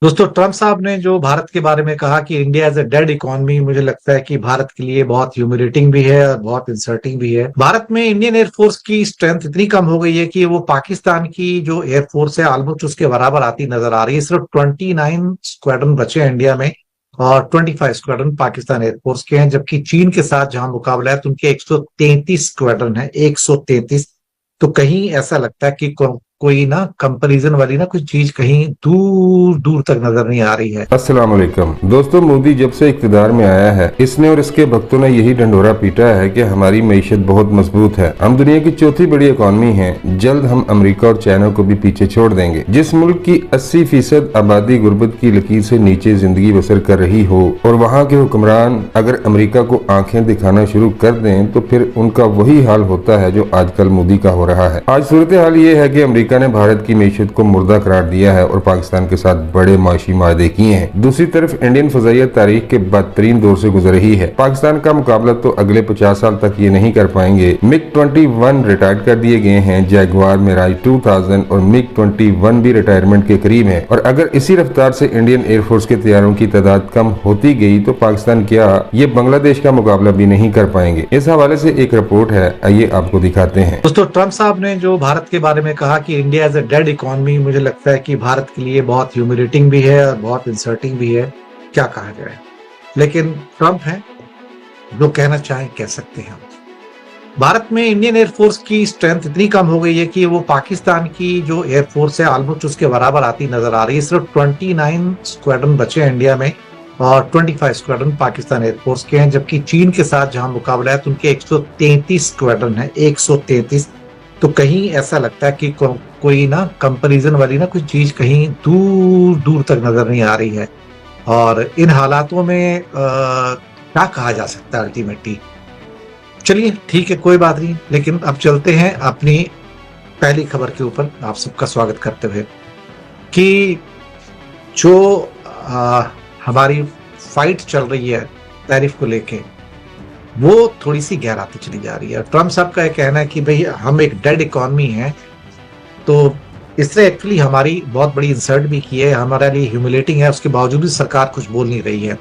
दोस्तों, ट्रम्प साहब ने जो भारत के बारे में कहा कि India is a dead economy, मुझे लगता है कि भारत के लिए बहुत ह्यूमिलेटिंग भी है और बहुत इंसल्टिंग भी है। भारत में इंडियन एयरफोर्स की स्ट्रेंथ इतनी कम हो गई है कि वो पाकिस्तान की जो एयरफोर्स है ऑलमोस्ट उसके बराबर आती नजर आ रही है। सिर्फ 29 स्क्वाड्रन बचे हैं इंडिया में और 25 स्क्वाड्रन पाकिस्तान एयरफोर्स के हैं, जबकि चीन के साथ जहां मुकाबला है तो उनके 133 स्क्वाड्रन है। 133। तो कहीं ऐसा लगता है कि कोई ना कंपैरिजन वाली ना कोई चीज कहीं दूर दूर तक नजर नहीं आ रही है। अस्सलाम वालेकुम दोस्तों, मोदी जब से इक़्तिदार में आया है इसने और इसके भक्तों ने यही ढंढोरा पीटा है कि हमारी मईशत बहुत मजबूत है, हम दुनिया की चौथी बड़ी इकॉनमी हैं, जल्द हम अमेरिका और चाइना को भी पीछे छोड़ देंगे। जिस मुल्क की 80% आबादी गुर्बत की लकीर से नीचे जिंदगी बसर कर रही हो और वहाँ के हुक्मरान अगर अमेरिका को आंखें दिखाना शुरू कर दें तो फिर उनका वही हाल होता है जो आजकल मोदी का हो रहा है। आज सूरत हाल ये है कि अमेरिका ने भारत की मईशत को मुर्दा करार दिया है और पाकिस्तान के साथ बड़े माशी मायदे किए हैं। दूसरी तरफ इंडियन फजाइया तारीख के बदतरीन दौर से गुजर रही है। पाकिस्तान का मुकाबला तो अगले 50 साल तक ये नहीं कर पाएंगे। MiG-21 रिटायर्ड कर दिए गए हैं, जैगवार, मिराज 2000 और MiG-21 भी रिटायरमेंट के करीब है। और अगर इसी रफ्तार से इंडियन एयरफोर्स के तैयारों की तादाद कम होती गई तो पाकिस्तान क्या ये बांग्लादेश का मुकाबला भी नहीं कर पाएंगे। इस हवाले से एक रिपोर्ट है, आइए आपको दिखाते हैं। दोस्तों, ट्रम्प साहब ने जो भारत के बारे में कहा कि India is a dead economy, मुझे लगता है कि भारत के लिए बहुत ह्यूमिलेटिंग भी है और बहुत इंसल्टिंग भी है। क्या कहा जाए, लेकिन ट्रम्प है, जो कहना चाहे कह सकते हैं। भारत में इंडियन एयरफोर्स की स्ट्रेंथ इतनी कम हो गई है कि वो पाकिस्तान की जो एयरफोर्स है ऑलमोस्ट उसके बराबर आती नजर आ रही है। सिर्फ 29 स्क्वाड्रन बचे हैं इंडिया में और 25 स्क्वाड्रन पाकिस्तान एयरफोर्स के हैं, जबकि चीन के साथ जहां मुकाबला है तो उनके 133 स्क्वाड्रन है। 133। तो कहीं ऐसा लगता है कि कोई ना कंपैरिजन वाली ना कोई चीज कहीं दूर दूर तक नजर नहीं आ रही है। और इन हालातों में क्या कहा जा सकता है अल्टीमेटली। चलिए ठीक है, कोई बात नहीं, लेकिन अब चलते हैं अपनी पहली खबर के ऊपर, आप सबका स्वागत करते हुए कि जो हमारी फाइट चल रही है टैरिफ को लेके, वो थोड़ी सी गहराती चली जा रही है। ट्रम्प साहब का यह कहना है कि भाई हम एक डेड इकोनॉमी है, तो इससे एक्चुअली हमारी बहुत बड़ी इंसल्ट भी की है, हमारे लिए ह्यूमिलेटिंग है। उसके बावजूद भी सरकार कुछ बोल नहीं रही है।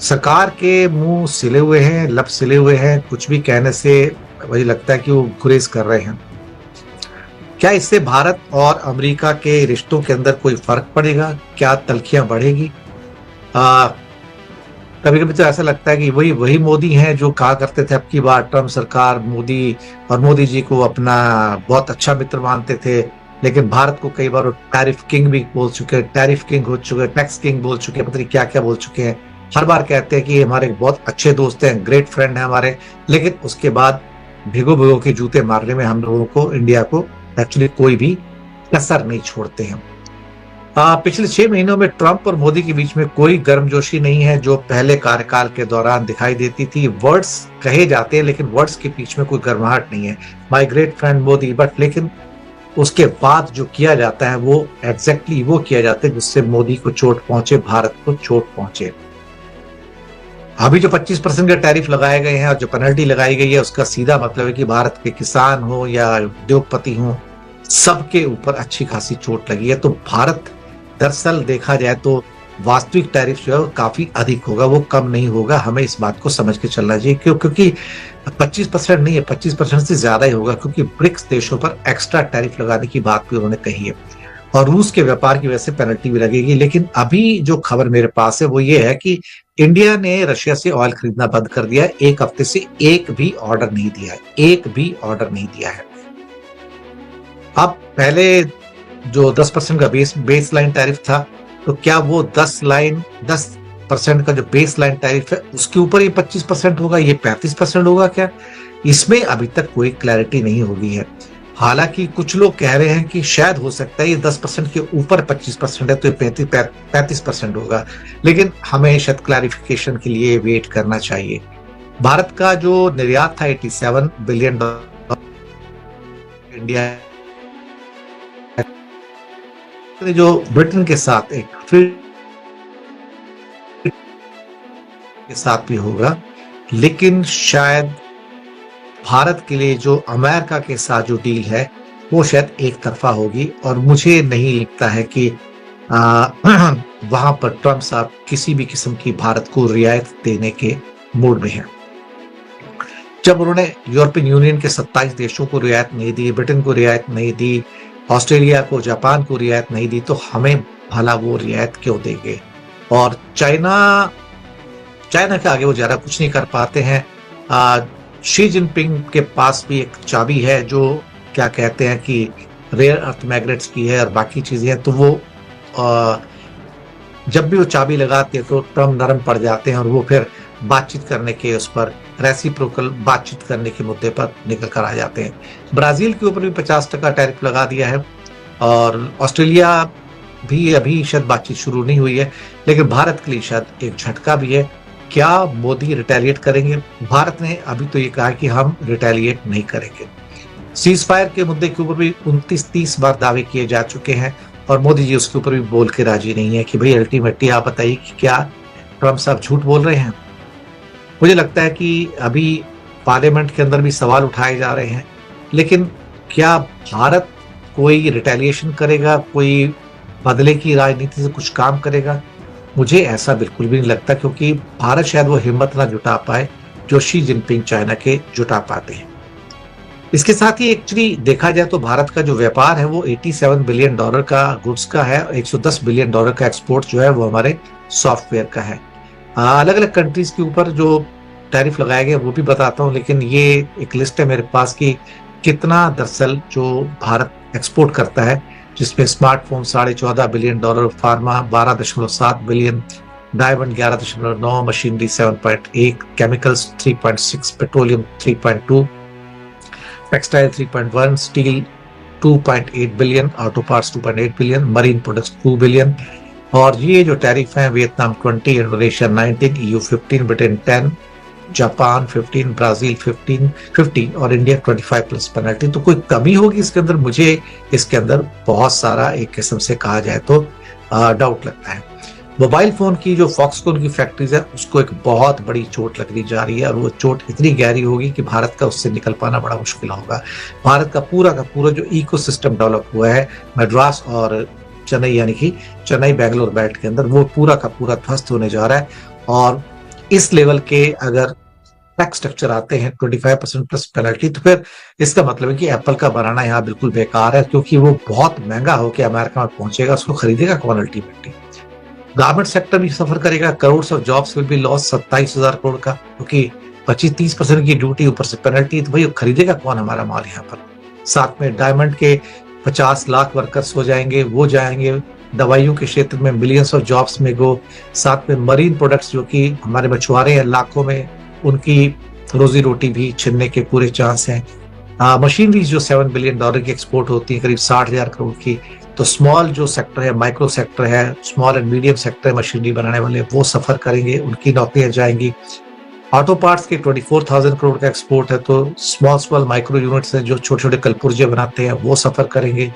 सरकार के मुंह सिले हुए हैं, लब सिले हुए हैं, कुछ भी कहने से मुझे लगता है कि वो गुरेज कर रहे हैं। क्या इससे भारत और अमेरिका के रिश्तों के अंदर कोई फर्क पड़ेगा? क्या तल्खियां बढ़ेगी? कभी कभी तो ऐसा लगता है कि वही वही मोदी हैं जो कहा करते थे अब की बार ट्रम्प सरकार मोदी जी को अपना बहुत अच्छा मित्र मानते थे, लेकिन भारत को कई बार टैरिफ किंग भी बोल चुके हैं, टैरिफ किंग हो चुके हैं, टैक्स किंग बोल चुके हैं, पता नहीं क्या क्या बोल चुके हैं। हर बार कहते हैं कि हमारे बहुत अच्छे दोस्त हैं, ग्रेट फ्रेंड हैं हमारे, लेकिन उसके बाद भिगो भिगो के जूते मारने में हम लोगों को, इंडिया को एक्चुअली कोई भी कसर नहीं छोड़ते हैं। पिछले 6 महीनों में ट्रंप और मोदी के बीच में कोई गर्मजोशी नहीं है जो पहले कार्यकाल के दौरान दिखाई देती थी। वर्ड्स कहे जाते हैं लेकिन वर्ड्स के बीच में कोई गर्माहट नहीं है, my great friend Modi, but लेकिन उसके बाद जो किया जाता है वो एग्जैक्टली वो किया जाता है जिससे मोदी को चोट पहुंचे, भारत को चोट पहुंचे। अभी जो 25% के टैरिफ लगाए गए हैं और जो पेनल्टी लगाई गई है, उसका सीधा मतलब है कि भारत के किसान हो या उद्योगपति हो, सबके ऊपर अच्छी खासी चोट लगी है। तो भारत दरअसल देखा जाए तो वास्तविक टैरिफ जो है वो काफी अधिक होगा, वो कम नहीं होगा। हमें इस बात को समझ के चलना चाहिए, क्योंकि 25% नहीं है, 25% से ज्यादा ही होगा, क्योंकि ब्रिक्स देशों पर एक्स्ट्रा टैरिफ लगाने की बात भी उन्होंने कही है और रूस के व्यापार की वजह से पेनल्टी भी लगेगी। लेकिन अभी जो खबर मेरे पास है वो ये है कि इंडिया ने रशिया से ऑयल खरीदना बंद कर दिया है। एक हफ्ते से एक भी ऑर्डर नहीं दिया है, एक भी ऑर्डर नहीं दिया है। अब पहले जो 10% का बेस लाइन टैरिफ था, तो क्या वो 10% का जो बेस लाइन टैरिफ है उसके ऊपर ये 25% होगा, ये 35% होगा क्या? इसमें अभी तक कोई क्लैरिटी नहीं होगी है। हालांकि कुछ लोग कह रहे हैं कि शायद हो सकता है ये 10% के ऊपर 25% है तो ये 35% होगा, लेकिन हमें शायद क्लैरिफिकेशन के लिए वेट करना चाहिए। भारत का जो निर्यात था $87 बिलियन, इंडिया जो ब्रिटेन के साथ एक फ्री के साथ भी होगा, लेकिन शायद भारत के लिए जो अमेरिका के साथ जो डील है वो शायद एक तरफा होगी। और मुझे नहीं लगता है कि वहां पर ट्रम्प साहब किसी भी किस्म की भारत को रियायत देने के मूड में हैं। जब उन्होंने यूरोपियन यूनियन के 27 देशों को रियायत नहीं दी, ब्रिटेन को रियायत नहीं दी, ऑस्ट्रेलिया को, जापान को रियायत नहीं दी, तो हमें भला वो रियायत क्यों देंगे। और चाइना के आगे वो ज्यादा कुछ नहीं कर पाते हैं। शी जिनपिंग के पास भी एक चाबी है जो क्या कहते हैं कि रेयर अर्थ मैग्नेट्स की है और बाकी चीजें हैं, तो वो जब भी वो चाबी लगाते हैं तो ट्रम्प नरम पड़ जाते हैं और वो फिर बातचीत करने के उस पर रेसिप्रोकल बातचीत करने के मुद्दे पर निकल कर आ जाते हैं। ब्राजील के ऊपर भी 50% टैरिफ लगा दिया है और ऑस्ट्रेलिया भी अभी शायद बातचीट शुरू नहीं हुई है, लेकिन भारत के लिए शायद एक झटका भी है। क्या मोदी रिटेलिएट करेंगे? भारत ने अभी तो ये कहा कि हम रिटेलिएट नहीं करेंगे। सीज फायर के मुद्दे के ऊपर भी 29-30 बार दावे किए जा चुके हैं और मोदी जी उसके ऊपर भी बोल के राजी नहीं है कि भाई अल्टीमेटली आप बताइए कि क्या ट्रम्प साहब झूठ बोल रहे हैं। मुझे लगता है कि अभी पार्लियामेंट के अंदर भी सवाल उठाए जा रहे हैं, लेकिन क्या भारत कोई रिटेलिएशन करेगा, कोई बदले की राजनीति से कुछ काम करेगा? मुझे ऐसा बिल्कुल भी नहीं लगता, क्योंकि भारत शायद वो हिम्मत ना जुटा पाए जो शी जिनपिंग चाइना के जुटा पाते हैं। इसके साथ ही एक्चुअली देखा जाए तो भारत का जो व्यापार है वो $87 बिलियन का गुड्स का है, $110 बिलियन का एक्सपोर्ट जो है वो हमारे सॉफ्टवेयर का है। अलग अलग कंट्रीज के ऊपर जो टैरिफ लगाए गए वो भी बताता हूँ, लेकिन ये एक लिस्ट है मेरे पास की कितना दरअसल जो भारत एक्सपोर्ट करता है, जिसमें smartphone $14.5 billion, pharma 12.7 billion, diamond 11.9, machinery 7.8, chemicals 3.6, petroleum 3.2, textile 3.1, steel 2.8 billion, auto parts 2.8 billion, marine products 2 billion. और ये जो टैरिफ हैं, Vietnam 20, Indonesia 19, EU 15, Britain 10, Japan 15, Brazil 50 और इंडिया 25+ पेनल्टी। तो कोई कमी होगी इसके अंदर? मुझे इसके अंदर बहुत सारा एक किस्म से कहा जाए तो डाउट लगता है। मोबाइल फोन की जो फॉक्सकॉन की फैक्ट्रीज है उसको एक बहुत बड़ी चोट लगनी जा रही है और वो चोट इतनी गहरी होगी कि भारत का उससे निकल पाना बड़ा मुश्किल होगा। भारत का पूरा जो इकोसिस्टम डेवलप हुआ है मद्रास और चेन्नई, यानी कि चेन्नई बेंगलोर बेल्ट के अंदर, वो पूरा का पूरा ध्वस्त होने जा रहा है। और इस लेवल के अगर टैक्स स्ट्रक्चर आते हैं 25%+ पेनल्टी, तो फिर इसका मतलब है कि एप्पल का बनाना यहाँ बिल्कुल बेकार है, क्योंकि वो बहुत महंगा होकर अमेरिका में पहुंचेगा, उसको खरीदेगा कौन अल्टीमेटली। गारमेंट सेक्टर भी सफर करेगा, crore of jobs will be loss, 27,000 crore का, क्योंकि 25-30% की ड्यूटी ऊपर से पेनल्टी, तो भाई खरीदेगा कौन हमारा माल यहाँ पर। साथ में डायमंड के 50 लाख वर्कर्स हो जाएंगे, वो जाएंगे दवाइयों के क्षेत्र में, मिलियंस ऑफ जॉब्स में गो। साथ में मरीन प्रोडक्ट्स जो कि हमारे मछुआरे हैं लाखों में, उनकी रोजी रोटी भी छिनने के पूरे चांस हैं। मशीनरी जो $7 बिलियन की एक्सपोर्ट होती है, करीब 60,000 करोड़ की, तो स्मॉल जो सेक्टर है, माइक्रो सेक्टर है, स्मॉल एंड मीडियम सेक्टर है मशीनरी बनाने वाले, वो सफर करेंगे, उनकी नौकरियां जाएंगी। ऑटो पार्ट्स के 24,000 करोड़ का एक्सपोर्ट है, तो स्मॉल माइक्रो यूनिट्स हैं जो छोटे छोटे कलपुर्जे बनाते हैं, वो सफर करेंगे।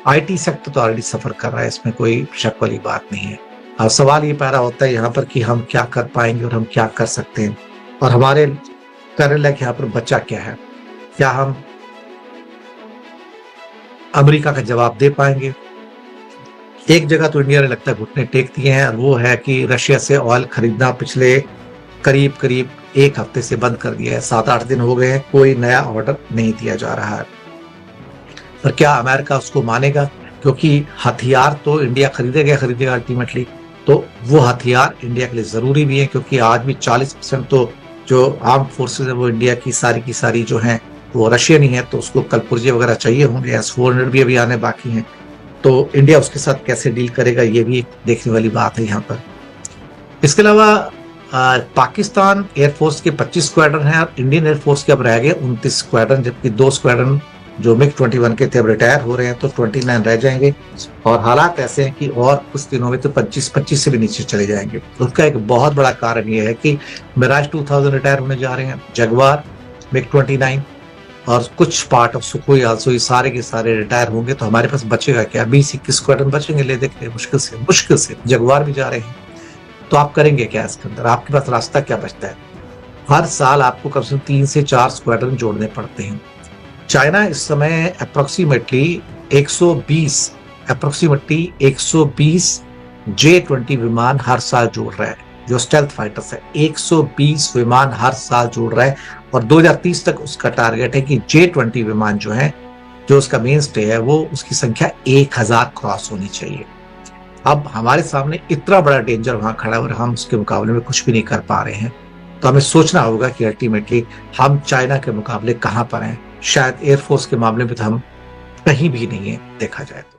आईटी सेक्टर तो ऑलरेडी सफर कर रहा है, इसमें कोई शक वाली बात नहीं है। अब सवाल ये पैदा होता है यहाँ पर कि हम क्या कर पाएंगे और हम क्या कर सकते हैं, और हमारे पैनल है कि यहाँ पर बच्चा क्या है। क्या हम अमेरिका का जवाब दे पाएंगे? एक जगह तो इंडिया ने लगता है घुटने टेक दिए हैं, और वो है कि रशिया से ऑयल खरीदना पिछले करीब 1 हफ्ते से बंद कर दिया है। 7-8 दिन हो गए हैं, कोई नया ऑर्डर नहीं दिया जा रहा है। पर क्या अमेरिका उसको मानेगा? क्योंकि हथियार तो इंडिया खरीदेगा अल्टीमेटली, तो वो हथियार इंडिया के लिए जरूरी भी है, क्योंकि आज भी 40% तो जो आर्म्ड फोर्सेज है वो इंडिया की सारी जो हैं वो रशियन ही है, तो उसको कलपुर्जे वगैरह चाहिए होंगे, S-400 भी अभी आने बाकी हैं। तो इंडिया उसके साथ कैसे डील करेगा, ये भी देखने वाली बात है यहाँ पर। इसके अलावा पाकिस्तान एयरफोर्स के 25 स्क्वाड्रन हैं और इंडियन एयरफोर्स के अब रह गए 29 स्क्वाड्रन, जबकि 2 स्क्वाड्रन जो MiG-21 के थे अब रिटायर हो रहे हैं, तो 29 रह जाएंगे। और हालात ऐसे हैं कि और कुछ दिनों में तो 25 से भी नीचे चले जाएंगे। उसका एक बहुत बड़ा कारण यह है कि मिराज 2000 रिटायर होने जा रहे हैं, जगुआर, MiG-29 और कुछ पार्ट ऑफ सुखोई आल्सो, ये सारे के सारे रिटायर होंगे। तो हमारे पास बचेगा क्या? 20-21 स्क्वाड्रन बचेंगे, ले देखते हैं, मुश्किल से जगुआर भी जा रहे हैं। तो आप करेंगे क्या इसके अंदर? आपके पास रास्ता क्या बचता है? हर साल आपको कम से कम 3 से 4 स्क्वाड्रन जोड़ने पड़ते हैं। चाइना इस समय अप्रोक्सीमेटली 120 अप्रोक्सीमेटली 120 J-20 विमान हर साल जोड़ रहा है, जो स्टेल्थ फाइटर्स है 120 विमान हर साल जोड़ रहा है, और 2030 तक उसका टारगेट है कि J-20 विमान जो है, जो उसका मेन स्टे है, वो उसकी संख्या 1000 क्रॉस होनी चाहिए। अब हमारे सामने इतना बड़ा डेंजर वहां खड़ा है और हम उसके मुकाबले में कुछ भी नहीं कर पा रहे हैं, तो हमें सोचना होगा कि अल्टीमेटली हम चाइना के मुकाबले कहां पर हैं। शायद एयरफोर्स के मामले में तो हम कहीं भी नहीं है, देखा जाए तो।